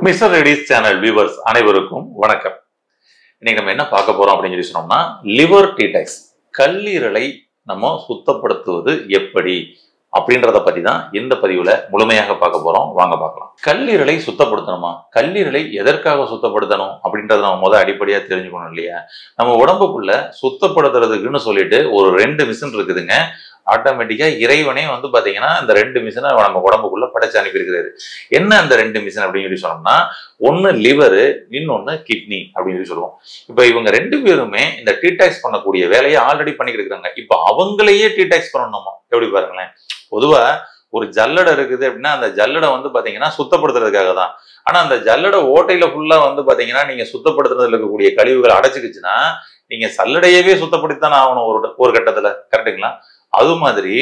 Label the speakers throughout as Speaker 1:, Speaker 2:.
Speaker 1: Mister ரெடிஸ் channel viewers அனைவருக்கும் வணக்கம். இன்னைக்கு நம்ம என்ன பார்க்க போறோம் அப்படின்னு சொல்லி சொன்னோம்னா, லிவர் டீடாக்ஸ், கல்லீரலை நம்ம சுத்தப்படுத்துவது எப்படி அப்படின்றத பத்தி தான் இந்த பதிவுல முழுமையாக பார்க்க போறோம். வாங்க பார்க்கலாம். கல்லீரலை சுத்தப்படுத்தணுமா, கல்லீரலை எதற்காக சுத்தப்படுத்தணும் அப்படின்றத நம்ம அடிப்படையா தெரிஞ்சுக்கணும் இல்லையா? நம்ம உடம்புக்குள்ள சுத்தப்படுத்துறதுக்குன்னு சொல்லிட்டு ஒரு 2 மிஷின் இருக்குதுங்க. ஆட்டோமேட்டிக்கா இறைவனே பாத்தீங்கன்னா இந்த 2 மிஷினை நம்ம உடம்புக்குள்ள படைச்சு அனுப்பியிருக்கிறாரு. என்ன அந்த 2 மிஷின் அப்படின்னு சொல்லி சொன்னோம்னா, ஒன்னு லிவரு, இன்னொன்னு கிட்னி அப்படின்னு சொல்லி சொல்லுவோம். இப்ப இவங்க 2 பேருமே இந்த டீடாக்ஸ் பண்ணக்கூடிய வேலையை ஆல்ரெடி பண்ணிக்கிட்டு இருக்காங்க. இப்ப அவங்களையே டீடாக்ஸ் பண்ணணுமா? எப்படி பாருங்களேன். பொதுவா ஒரு ஜல்லடை இருக்குது அப்படின்னா அந்த ஜல்லடை பாத்தீங்கன்னா சுத்தப்படுத்துறதுக்காக தான். ஆனா அந்த ஜல்லடை ஓட்டையில ஃபுல்லா பாத்தீங்கன்னா நீங்க சுத்தப்படுத்துறதுல இருக்கக்கூடிய கழிவுகள் அடைச்சுக்குச்சுன்னா நீங்க சல்லடையவே சுத்தப்படுத்தித்தானே ஆகணும் ஒரு கட்டத்துல. கரெக்டுங்களா? அது மாதிரி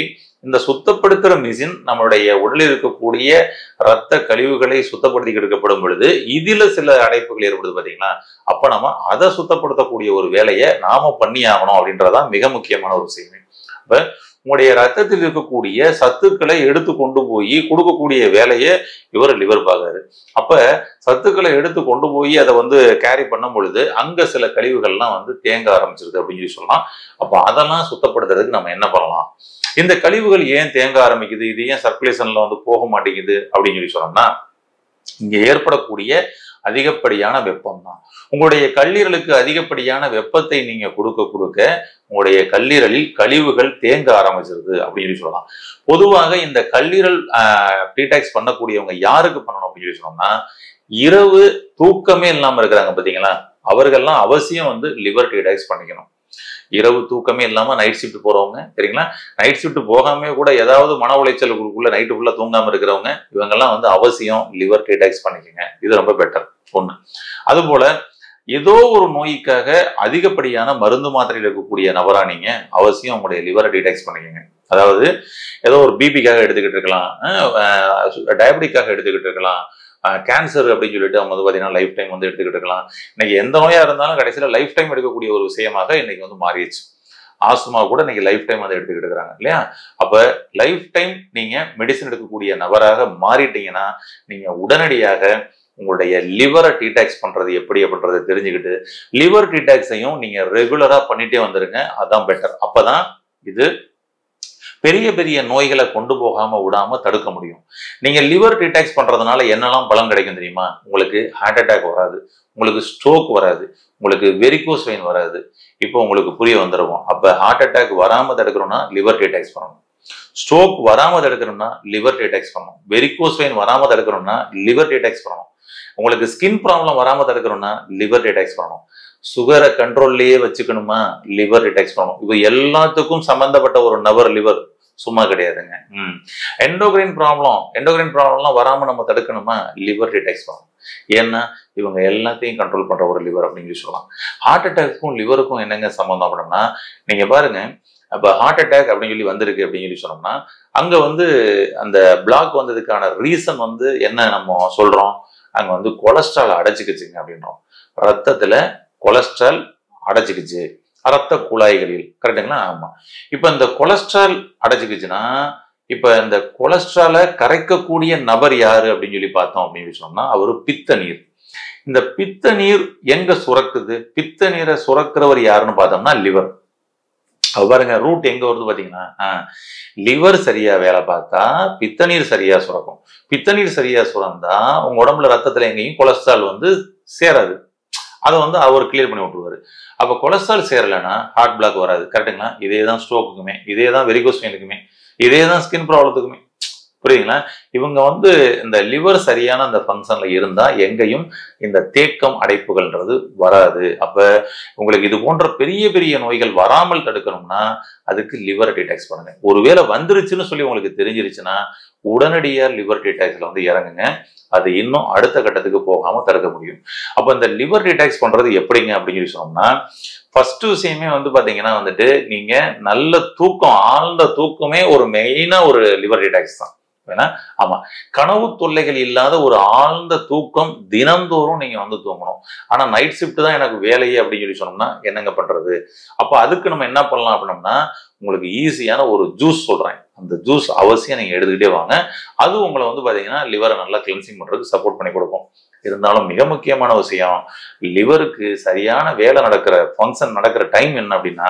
Speaker 1: இந்த சுத்தப்படுத்துற மிஷின் நம்மளுடைய உடலில் இருக்கக்கூடிய ரத்த கழிவுகளை சுத்தப்படுத்தி எடுக்கப்படும் பொழுது இதுல சில அடைப்புகள் ஏற்படுது பாத்தீங்களா? அப்ப நம்ம அதை சுத்தப்படுத்தக்கூடிய ஒரு வேலையை நாம பண்ணி ஆகணும் அப்படின்றதான் மிக முக்கியமான ஒரு விஷயம். அப்ப உங்களுடைய ரத்தத்தில் இருக்கக்கூடிய சத்துக்களை எடுத்து கொண்டு போய் கொடுக்கக்கூடிய வேலையை இவர் லிவர் பார்க்காரு. அப்ப சத்துக்களை எடுத்து கொண்டு போய் அதை கேரி பண்ணும் பொழுது அங்க சில கழிவுகள்லாம் தேங்க ஆரம்பிச்சிருது அப்படின்னு சொல்லி சொல்லலாம். அப்ப அதெல்லாம் சுத்தப்படுத்துறதுக்கு நம்ம என்ன பண்ணலாம்? இந்த கழிவுகள் ஏன் தேங்க ஆரம்பிக்குது, இது ஏன் சர்க்குலேஷன்ல போக மாட்டேங்குது அப்படின்னு சொல்லி சொன்னோம்னா, இங்க ஏற்படக்கூடிய அதிகப்படியான வெப்பம் தான். உங்களுடைய கல்லீரலுக்கு அதிகப்படியான வெப்பத்தை நீங்க கொடுக்க கொடுக்க உங்களுடைய கல்லீரலில் கழிவுகள் தேங்க ஆரம்பிச்சிருது அப்படின்னு சொல்லலாம். பொதுவாக இந்த கல்லீரல் டீடாக்ஸ் பண்ணக்கூடியவங்க யாருக்கு பண்ணணும் அப்படின்னு சொல்லி சொன்னோம்னா, இரவு தூக்கமே இல்லாம இருக்கிறாங்க பாத்தீங்களா, அவர்கள்லாம் அவசியம் லிவர் டீடாக்ஸ் பண்ணிக்கணும். இரவு தூக்கமே இல்லாம நைட் ஷிஃப்ட் போறவங்க, சரிங்களா, நைட் ஷிஃப்ட் போகாம கூட ஏதாவது மன உளைச்சலுக்குள்ள நைட்டு ஃபுல்லா தூங்காம இருக்கிறவங்க, இவங்கெல்லாம் அவசியம் லிவர் டீடாக்ஸ் பண்ணிக்கங்க. இது ரொம்ப பெட்டர் ஒண்ணு. அது போல ஏதோ ஒரு நோய்க்காக அதிகப்படியான மருந்து மாத்திரையில் இருக்கக்கூடிய நபரா நீங்க அவசியம் உங்களுடைய லிவரை டீடாக்ஸ் பண்ணிக்கங்க. அதாவது ஏதோ ஒரு பிபிக்காக எடுத்துக்கிட்டு இருக்கலாம், டயபெட்டிக்காக எடுத்துக்கிட்டு இருக்கலாம், கேன்சர் அப்படின்னு சொல்லிட்டு அவங்க பாத்தீங்கன்னா லைஃப் டைம் எடுத்துக்கிட்டு இருக்கலாம். இன்னைக்கு எந்த நோயா இருந்தாலும் கடைசியில லைஃப் டைம் எடுக்கக்கூடிய ஒரு விஷயமாக இன்னைக்கு மாறிடுச்சு. ஆஸ்துமா கூட இன்னைக்கு லைஃப் டைம் எடுத்துக்கிட்டு இருக்கிறாங்க இல்லையா? அப்ப லைஃப் டைம் நீங்க மெடிசன் எடுக்கக்கூடிய நபராக மாறிட்டீங்கன்னா நீங்க உடனடியாக உங்களுடைய லிவரை டீடாக்ஸ் பண்றது எப்படி அப்படின்றத தெரிஞ்சுக்கிட்டு லிவர் டீடாக்ஸையும் நீங்க ரெகுலரா பண்ணிட்டே வந்துருங்க. அதான் பெட்டர். அப்பதான் இது பெரிய பெரிய நோய்களை கொண்டு போகாம விடாம தடுக்க முடியும். நீங்க லிவர் டீடாக்ஸ் பண்றதுனால என்னெல்லாம் பலன் கிடைக்கும் தெரியுமா? உங்களுக்கு ஹார்ட் அட்டாக் வராது, உங்களுக்கு ஸ்ட்ரோக் வராது, உங்களுக்கு வெரிகோஸ் வெயின் வராது. இப்போ உங்களுக்கு புரிய வந்துருவோம். அப்ப ஹார்ட் அட்டாக் வராம தடுக்கணும்னா லிவர் டீடாக்ஸ் பண்ணணும், ஸ்ட்ரோக் வராம தடுக்கணும்னா லிவர் டீடாக்ஸ் பண்ணணும், வெரிகோஸ் வெயின் வராம தடுக்கணும்னா லிவர் டீடாக்ஸ் பண்ணணும், உங்களுக்கு ஸ்கின் ப்ராப்ளம் வராம தடுக்கணும்னா லிவர் டீடாக்ஸ் பண்ணணும், சுகரை கண்ட்ரோல்லயே வச்சுக்கணுமா லிவர் டீடாக்ஸ் பண்ணணும். இது எல்லாத்துக்கும் சம்பந்தப்பட்ட ஒரு நபர் லிவர் சும்மா கிடையாதுங்க. எண்டோகிரைன் ப்ராப்ளம்லாம் வராம நம்ம தடுக்கணுமா லிவர் டீடாக்ஸ் பண்ணணும். ஏன்னா இவங்க எல்லாத்தையும் கண்ட்ரோல் பண்ற ஒரு லிவர் அப்படின்னு சொல்லலாம். ஹார்ட் அட்டாக்கும் லிவருக்கும் என்னங்க சம்பந்தம் அப்படின்னா, நீங்க பாருங்க, அப்ப ஹார்ட் அட்டாக் அப்படின்னு சொல்லி வந்திருக்கு அப்படின்னு சொல்லி சொன்னோம்னா அங்க அந்த பிளாக் வந்ததுக்கான ரீசன் என்ன நம்ம சொல்றோம்? அங்க கொலஸ்ட்ரால் அடைச்சிக்கிச்சுங்க அப்படின்றோம். ரத்தத்துல கொலஸ்ட்ரால் அடைச்சிக்கிச்சு ரத்த குழாய்களில். கரெக்டுங்களா? ஆமா. இப்ப இந்த கொலஸ்ட்ரால் அடைச்சிக்கிச்சுன்னா இப்ப இந்த கொலஸ்ட்ராலை கரைக்கக்கூடிய நபர் யாரு அப்படின்னு சொல்லி பார்த்தோம் அப்படின்னு சொன்னோம்னா அவரு பித்த நீர். இந்த பித்த நீர் எங்க சுரக்குது? பித்த நீரை சுரக்கிறவர் யாருன்னு பார்த்தோம்னா லிவர். பாருங்க, ரூட் எங்க வருது பாத்தீங்கன்னா, லிவர் சரியா வேலை பார்த்தா பித்த நீர் சரியா சுரக்கும். பித்த நீர் சரியா சுரந்தா உங்க உடம்புல ரத்தத்துல எங்கேயும் கொலஸ்ட்ரால் சேராது. அதை அவர் கிளியர் பண்ணி விட்டுருவாரு. அப்ப கொலஸ்ட்ரால் சேரலைன்னா ஹார்ட் பிளாக் வராது. கரெக்டுங்களா? இதேதான் ஸ்ட்ரோக்குக்குமே, இதேதான் வெரிகோஸ் வெயினுக்குமே, இதேதான் ஸ்கின் ப்ராப்ளத்துக்குமே. புரியுதுங்களா? இவங்க இந்த லிவர் சரியான அந்த ஃபங்க்ஷன்ல இருந்தா எங்கேயும் இந்த தேக்கம் அடைப்புகள்ன்றது வராது. அப்ப உங்களுக்கு இது போன்ற பெரிய பெரிய நோய்கள் வராமல் தடுக்கணும்னா அதுக்கு லிவர் டீடாக்ஸ் பண்ணுங்க. ஒருவேளை வந்துருச்சுன்னு சொல்லி உங்களுக்கு தெரிஞ்சிருச்சுன்னா உடனடியா லிவர் டீடாக்ஸ்ல இறங்குங்க. அது இன்னும் அடுத்த கட்டத்துக்கு போகாம தடுக்க முடியும். அப்ப இந்த லிவர் டீடாக்ஸ் பண்றது எப்படிங்க அப்படின்னு சொல்லி சொன்னோம்னா, ஃபர்ஸ்ட் விஷயமே பாத்தீங்கன்னா நீங்க நல்ல தூக்கம், ஆழ்ந்த தூக்கமே ஒரு மெயினா ஒரு லிவர் டீடாக்ஸ் தான். ஆமா, கனவு தொல்லைகள் இல்லாத ஒரு ஆழ்ந்த தூக்கம் தினந்தோறும் நீங்க தூங்கணும். ஆனா நைட் ஷிஃப்ட் தான் எனக்கு வேலையே அப்படின்னு சொல்லி சொன்னோம்னா என்னங்க பண்றது? அப்ப அதுக்கு நம்ம என்ன பண்ணலாம் அப்படின்னோம்னா, உங்களுக்கு ஈஸியான ஒரு ஜூஸ் சொல்றேன். அந்த ஜூஸ் அவசியம் நீங்க எடுத்துக்கிட்டே வாங்க. அது உங்களை பாத்தீங்கன்னா லிவரை நல்லா கிளென்சிங் பண்றதுக்கு சப்போர்ட் பண்ணி கொடுக்கும். இருந்தாலும் மிக முக்கியமான விஷயம், லிவருக்கு சரியான வேலை நடக்கிற ஃபங்க்ஷன் நடக்கிற டைம் என்ன அப்படின்னா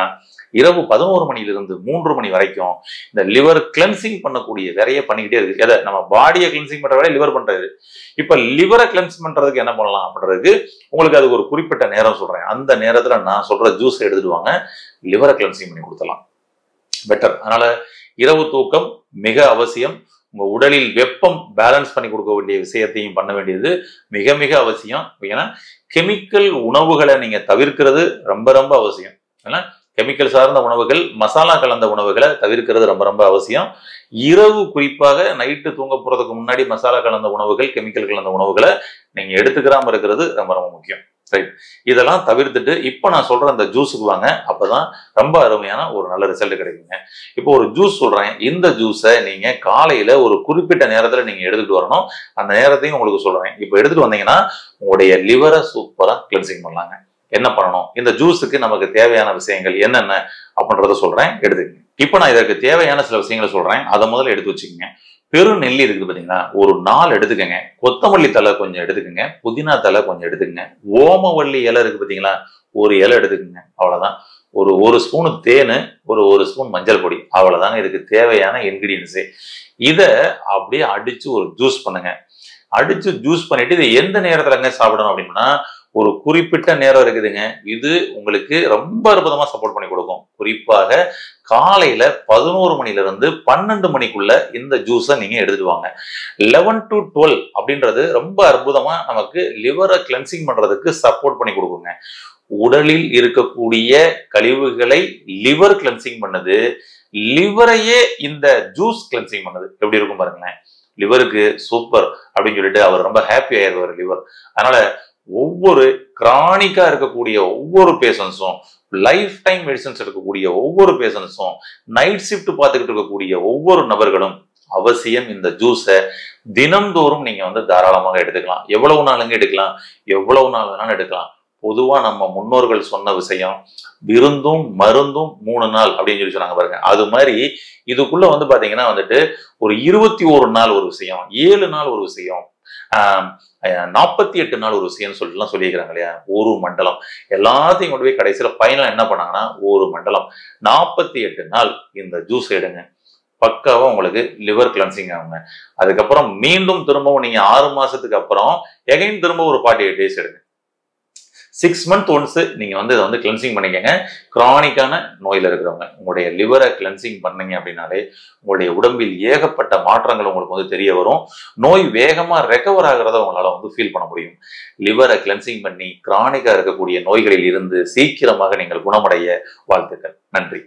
Speaker 1: இரவு 11 மணிலிருந்து 3 மணி வரைக்கும் இந்த லிவர் கிளென்சிங் பண்ணக்கூடிய வேலையை பண்ணிக்கிட்டே இருக்கு. எதை நம்ம பாடியை கிளென்சிங் பண்ற வேலை லிவர் பண்றது. இப்ப லிவரை கிளென்ஸ் பண்றதுக்கு என்ன பண்ணலாம் அப்படின்றதுக்கு உங்களுக்கு அதுக்கு ஒரு குறிப்பிட்ட நேரம் சொல்றேன். அந்த நேரத்துல நான் சொல்ற ஜூஸ் எடுத்துட்டு வாங்க, லிவரை கிளென்சிங் பண்ணி கொடுத்தலாம், பெட்டர். அதனால இரவு தூக்கம் மிக அவசியம். உங்க உடலில் வெப்பம் பேலன்ஸ் பண்ணி கொடுக்க வேண்டிய விஷயத்தையும் பண்ண வேண்டியது மிக மிக அவசியம். ஏன்னா கெமிக்கல் உணவுகளை நீங்க தவிர்க்கிறது ரொம்ப ரொம்ப அவசியம். ஏன்னா கெமிக்கல் சார்ந்த உணவுகள், மசாலா கலந்த உணவுகளை தவிர்க்கிறது ரொம்ப ரொம்ப அவசியம். இரவு குறிப்பாக நைட்டு தூங்க போறதுக்கு முன்னாடி மசாலா கலந்த உணவுகள், கெமிக்கல் கலந்த உணவுகளை நீங்க எடுத்துக்கிறாம இருக்கிறது ரொம்ப ரொம்ப முக்கியம். ரைட், இதெல்லாம் தவிர்த்துட்டு இப்ப நான் சொல்ற அந்த ஜூஸுக்கு வாங்க, அப்பதான் ரொம்ப அருமையான ஒரு நல்ல ரிசல்ட் கிடைக்குங்க. இப்போ ஒரு ஜூஸ் சொல்றேன், இந்த ஜூஸை நீங்க காலையில ஒரு குறிப்பிட்ட நேரத்துல நீங்க எடுத்துட்டு வரணும். அந்த நேரத்தையும் உங்களுக்கு சொல்றேன். இப்போ எடுத்துட்டு வந்தீங்கன்னா உங்களுடைய லிவரை சூப்பரா கிளென்சிங் பண்ணலாங்க. என்ன பண்ணணும், இந்த ஜூஸுக்கு நமக்கு தேவையான விஷயங்கள் என்னென்ன அப்படின்றத சொல்றேன், எடுத்துக்கங்க. இப்போ நான் இதற்கு தேவையான சில விஷயங்களை சொல்றேன், அதை முதல்ல எடுத்து வச்சுக்கோங்க. பெருநெல்லி இருக்குது பாத்தீங்களா, ஒரு 4 எடுத்துக்கங்க. கொத்தமல்லி தலை கொஞ்சம் எடுத்துக்கங்க. புதினா தலை கொஞ்சம் எடுத்துக்கங்க. ஓமவல்லி இலை இருக்கு பாத்தீங்களா, ஒரு இலை எடுத்துக்கங்க. அவ்வளவுதான். ஒரு ஸ்பூன் தேனு, ஒரு ஸ்பூன் மஞ்சள் பொடி, அவ்வளவுதாங்க இதுக்கு தேவையான இன்கிரீடியன்ஸே. இத அப்படியே அடிச்சு ஒரு ஜூஸ் பண்ணுங்க. அடிச்சு ஜூஸ் பண்ணிட்டு இதை எந்த நேரத்துலங்க சாப்பிடணும் அப்படின்னா, ஒரு குறிப்பிட்ட நேரம் இருக்குதுங்க. இது உங்களுக்கு ரொம்ப அற்புதமா சப்போர்ட் பண்ணி கொடுக்கும். குறிப்பாக காலையில 11 மணிலிருந்து 12 மணிக்குள்ள இந்த ஜூஸை நீங்க எடுத்துட்டு வாங்க. 11 to 12 அப்படின்றது ரொம்ப அற்புதமா நமக்கு லிவரை கிளென்சிங் பண்றதுக்கு சப்போர்ட் பண்ணி கொடுக்குங்க. உடலில் இருக்கக்கூடிய கழிவுகளை லிவர் கிளென்சிங் பண்ணுது, லிவரையே இந்த ஜூஸ் கிளென்சிங் பண்ணுது. எப்படி இருக்கும் பாருங்களேன். லிவருக்கு சூப்பர் அப்படின்னு சொல்லிட்டு அவர் ரொம்ப ஹாப்பி ஆயிடுவார் லிவர். அதனால ஒவ்வொரு கிரானிக்கா இருக்கக்கூடிய ஒவ்வொரு பேஷண்ட்ஸும், லைஃப் டைம் மெடிசன்ஸ் எடுக்கக்கூடிய ஒவ்வொரு பேஷண்ட்ஸும், நைட் ஷிஃப்ட் பார்த்துக்கிட்டு இருக்கக்கூடிய ஒவ்வொரு நபர்களும் அவசியம் இந்த ஜூஸை தினம்தோறும் நீங்க தாராளமாக எடுத்துக்கலாம். எவ்வளவு நாளுங்க எடுக்கலாம், எவ்வளவு நாள் வேணாலும் எடுக்கலாம். பொதுவா நம்ம முன்னோர்கள் சொன்ன விஷயம், விருந்தும் மருந்தும் 3 நாள் அப்படின்னு சொல்லி சொன்னாங்க பாருங்க. அது மாதிரி இதுக்குள்ள பாத்தீங்கன்னா ஒரு 21 நாள் ஒரு விஷயம், 7 நாள் ஒரு விஷயம், 48 நாள் ஒரு விஷயம் சொல்லிட்டுலாம் சொல்லியிருக்கிறாங்க இல்லையா. ஒரு மண்டலம் எல்லாத்தையும் கொண்டு போய் கடைசியில பைனலா என்ன பண்ணாங்கன்னா ஒரு மண்டலம் 48 நாள் இந்த ஜூஸ் எடுங்க. பக்காவா உங்களுக்கு லிவர் கிளென்சிங் ஆகுங்க. அதுக்கப்புறம் மீண்டும் திரும்பவும் நீங்க 6 மாசத்துக்கு அப்புறம் எகைன் திரும்ப ஒரு 48 டேஸ் எடுங்க. 6 months ஒன்ஸ் நீங்க இதை கிளென்சிங் பண்ணிக்கங்க. கிரானிக்கான நோயில இருக்கிறவங்க உங்களுடைய லிவரை கிளென்சிங் பண்ணீங்க அப்படின்னாலே உங்களுடைய உடம்பில் ஏகப்பட்ட மாற்றங்கள் உங்களுக்கு தெரிய வரும். நோய் வேகமா ரெக்கவர் ஆகிறத உங்களால ஃபீல் பண்ண முடியும். லிவரை கிளென்சிங் பண்ணி கிரானிக்கா இருக்கக்கூடிய நோய்களில் இருந்து சீக்கிரமாக நீங்கள் குணமடைய வாழ்த்துக்கள். நன்றி.